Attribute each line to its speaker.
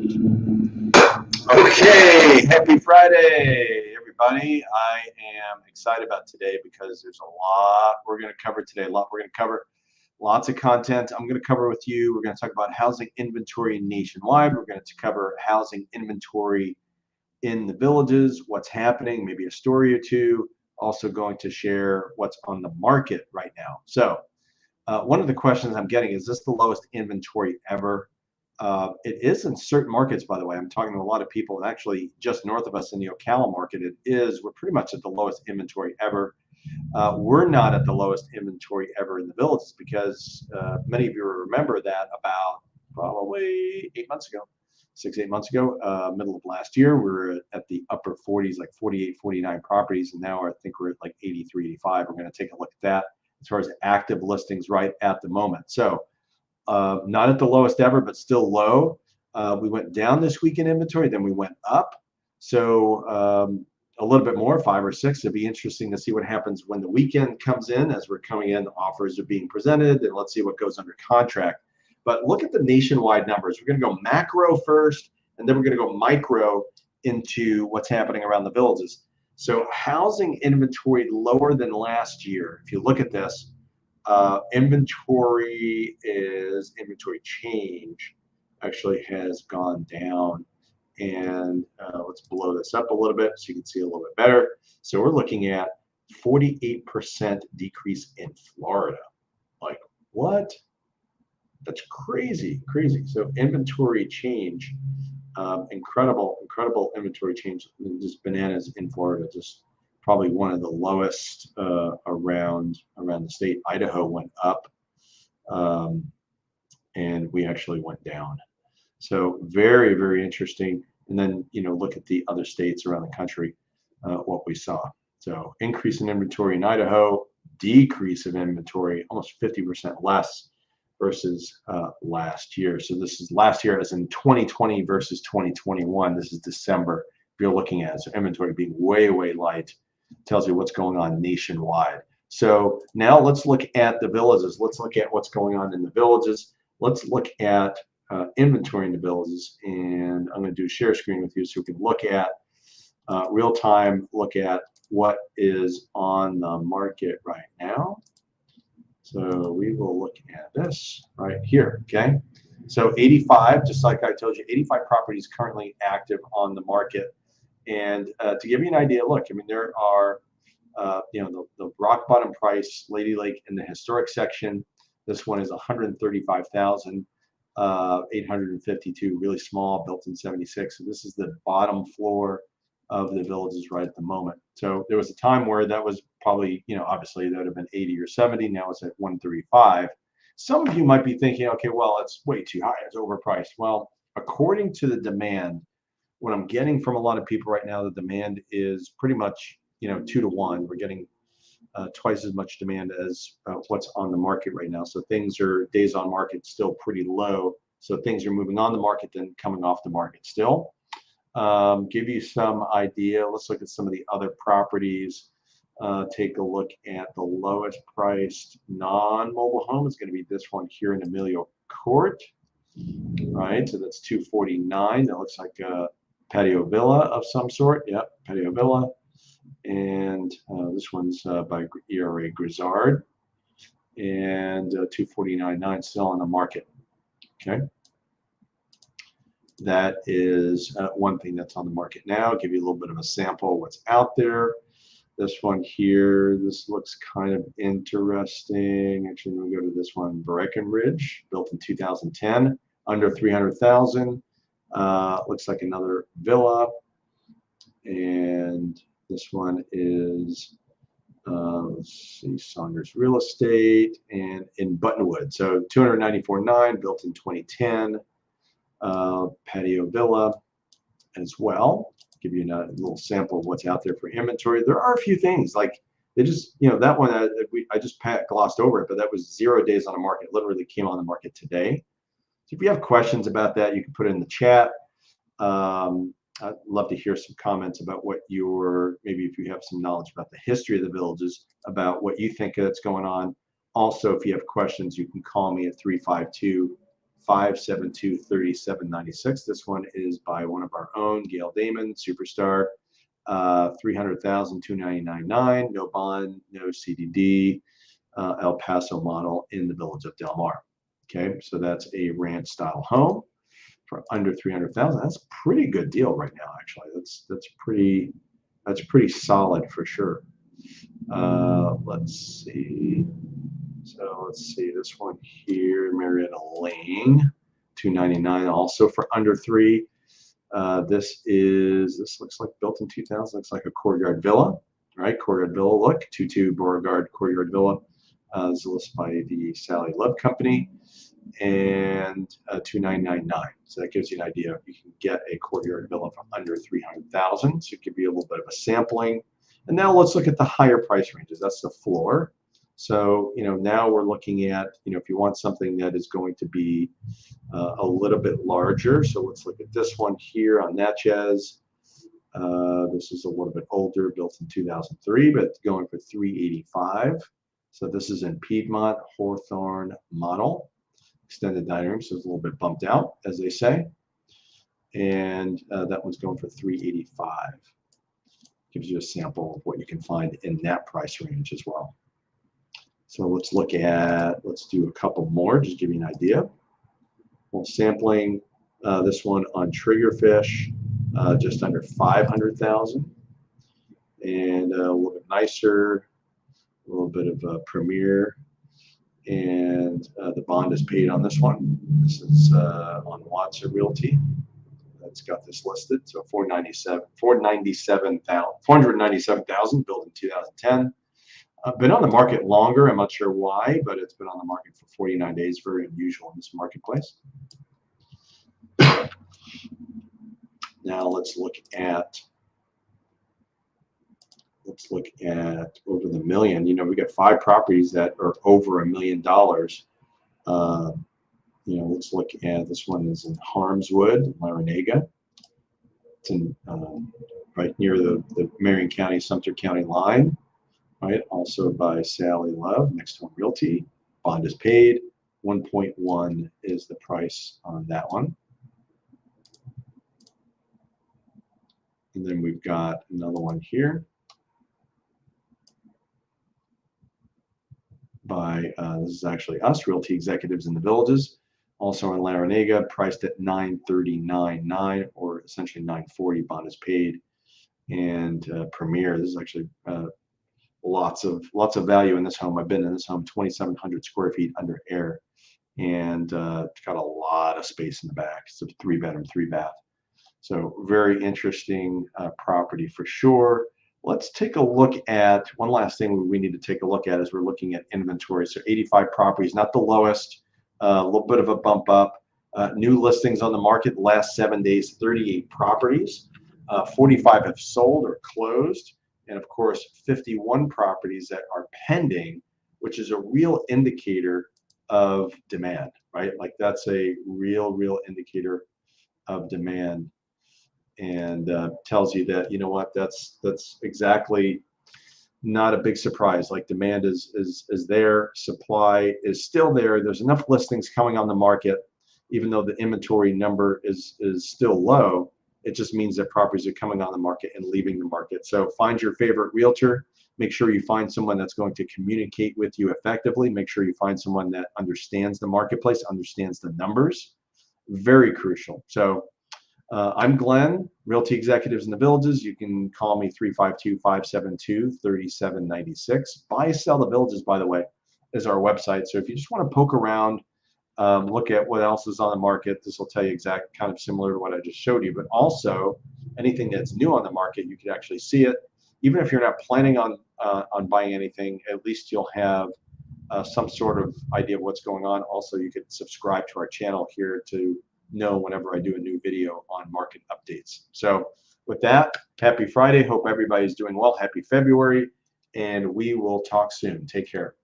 Speaker 1: Okay, happy Friday, everybody. I am excited about today because there's a lot we're going to cover today. We're going to cover lots of content. I'm going to cover with you. We're going to talk about housing inventory nationwide. We're going to cover housing inventory in the villages, what's happening, maybe a story or two. Also going to share what's on the market right now. So one of the questions I'm getting is this the lowest inventory ever? It is in certain markets, by the way. I'm talking to a lot of people, and actually just north of us in the Ocala market, it is. We're pretty much at the lowest inventory ever. We're not at the lowest inventory ever in the villages because many of you remember that about probably 8 months ago, 8 months ago, middle of last year, we were at the upper 40s, like 48, 49 properties, and now I think we're at like 83, 85. We're going to take a look at that as far as active listings right at the moment. So not at the lowest ever, but still low. We went down this week in inventory, then we went up. So a little bit more, 5 or 6. It'd be interesting to see what happens when the weekend comes in. As we're coming in, offers are being presented, and let's see what goes under contract. But look at the nationwide numbers. We're going to go macro first, and then we're going to go micro into what's happening around the villages. So housing inventory lower than last year. If you look at this, inventory change actually has gone down, and let's blow this up a little bit so you can see a little bit better. So we're looking at 48% decrease in Florida. Like, what? That's crazy. So inventory change, incredible inventory change, just bananas in Florida. Just probably one of the lowest around the state. Idaho went up, and we actually went down. So very interesting. And then look at the other states around the country, what we saw. So increase in inventory in Idaho, decrease of inventory, almost 50% less versus last year. So this is last year as in 2020 versus 2021. This is December. If you're looking at it, so inventory being way light, tells you what's going on nationwide. So now let's look at the villages. Let's look at what's going on in the villages. Let's look at inventory in the villages, and I'm going to do a share screen with you so we can look at real time, look at what is on the market right now. So we will look at this right here, okay? So 85, just like I told you, 85 properties currently active on the market. And to give you an idea, look, I mean, there are, the rock bottom price, Lady Lake in the historic section. This one is 135,852, really small, built in 76. So this is the bottom floor of the villages right at the moment. So there was a time where that was probably, obviously that would have been 80 or 70. Now it's at 135. Some of you might be thinking, okay, well, it's way too high. It's overpriced. Well, according to the demand, what I'm getting from a lot of people right now, the demand is pretty much, 2 to 1. We're getting twice as much demand as what's on the market right now. So things are, days on market still pretty low. So things are moving on the market, then coming off the market still. Give you some idea. Let's look at some of the other properties. Take a look at the lowest priced non-mobile home. It's going to be this one here in Amelia Court. Right, so that's 249. That looks like a patio villa of some sort. Yep, patio villa. And this one's by ERA Grizzard. And 249.9 still on the market. Okay. That is one thing that's on the market now. I'll give you a little bit of a sample of what's out there. This one here, this looks kind of interesting. Actually, we'll go to this one, Breckenridge, built in 2010, under 300,000. Looks like another villa. And this one is, let's see, Saunders Real Estate, and in Buttonwood. So 294.9, built in 2010. Patio villa as well. Give you a little sample of what's out there for inventory. There are a few things like they just, that one I just glossed over it, but that was 0 days on the market. Literally came on the market today. So if you have questions about that, you can put it in the chat. I'd love to hear some comments about what maybe if you have some knowledge about the history of the villages, about what you think that's going on. Also, if you have questions, you can call me at 352 572-3796. This one is by one of our own, Gail Damon, superstar. 300,000, 299.9, no bond, no CDD, El Paso model in the village of Del Mar. Okay, so that's a ranch style home for under 300,000. That's a pretty good deal right now, actually. That's pretty solid for sure. Let's see. So let's see this one here, Marietta Lane, 299, also for under 3. This looks like built in 2000. Looks like a courtyard villa, right? Courtyard villa look, 22 Beauregard courtyard villa. This is listed by the Sally Love Company, and 2,999. So that gives you an idea. You can get a courtyard villa for under 300,000. So it could be a little bit of a sampling. And now let's look at the higher price ranges. That's the floor. So now we're looking at if you want something that is going to be a little bit larger. So let's look at this one here on Natchez. This is a little bit older, built in 2003, but going for 385. So this is in Piedmont Hawthorne model, extended dining room, so it's a little bit bumped out, as they say. And that one's going for 385. Gives you a sample of what you can find in that price range as well. So let's do a couple more, just give you an idea. Well, sampling this one on Triggerfish, just under 500,000, and a little bit nicer, a little bit of a Premier, and the bond is paid on this one. This is on Watson Realty. That's got this listed. So 497,000, built in 2010. Been on the market longer. I'm not sure why, but it's been on the market for 49 days. Very unusual in this marketplace. Now let's look at over the million. We got 5 properties that are over $1 million. Let's look at this one is in Harmswood, Larinaga. It's in right near the Marion County, Sumter County line. Right, also by Sally Love, Next Home Realty. Bond is paid. 1.1 is the price on that one. And then we've got another one here by this is actually us, Realty Executives in the Villages, also in Larinaga, priced at $939.9, or essentially $940. Bond is paid. And Premier, this is actually lots of value in this home. I've been in this home, 2,700 square feet under air, and it's got a lot of space in the back. It's a 3-bedroom, 3-bath. So very interesting property for sure. Let's take a look at one last thing we need to take a look at as we're looking at inventory. So 85 properties, not the lowest, a little bit of a bump up. New listings on the market the last 7 days, 38 properties. 45 have sold or closed. And of course, 51 properties that are pending, which is a real indicator of demand, right? Like that's a real indicator of demand, and tells you that, that's exactly not a big surprise. Like demand is there, supply is still there. There's enough listings coming on the market, even though the inventory number is still low. It just means that properties are coming on the market and leaving the market. So find your favorite realtor. Make sure you find someone that's going to communicate with you effectively. Make sure you find someone that understands the marketplace, understands the numbers. Very crucial. So I'm Glenn, Realty Executives in the Villages. You can call me 352-572-3796. Buy, Sell the Villages, by the way, is our website. So if you just want to poke around, look at what else is on the market. This will tell you kind of similar to what I just showed you, but also anything that's new on the market, you can actually see it. Even if you're not planning on buying anything, at least you'll have some sort of idea of what's going on. Also, you could subscribe to our channel here to know whenever I do a new video on market updates. So with that, happy Friday. Hope everybody's doing well. Happy February, and we will talk soon. Take care.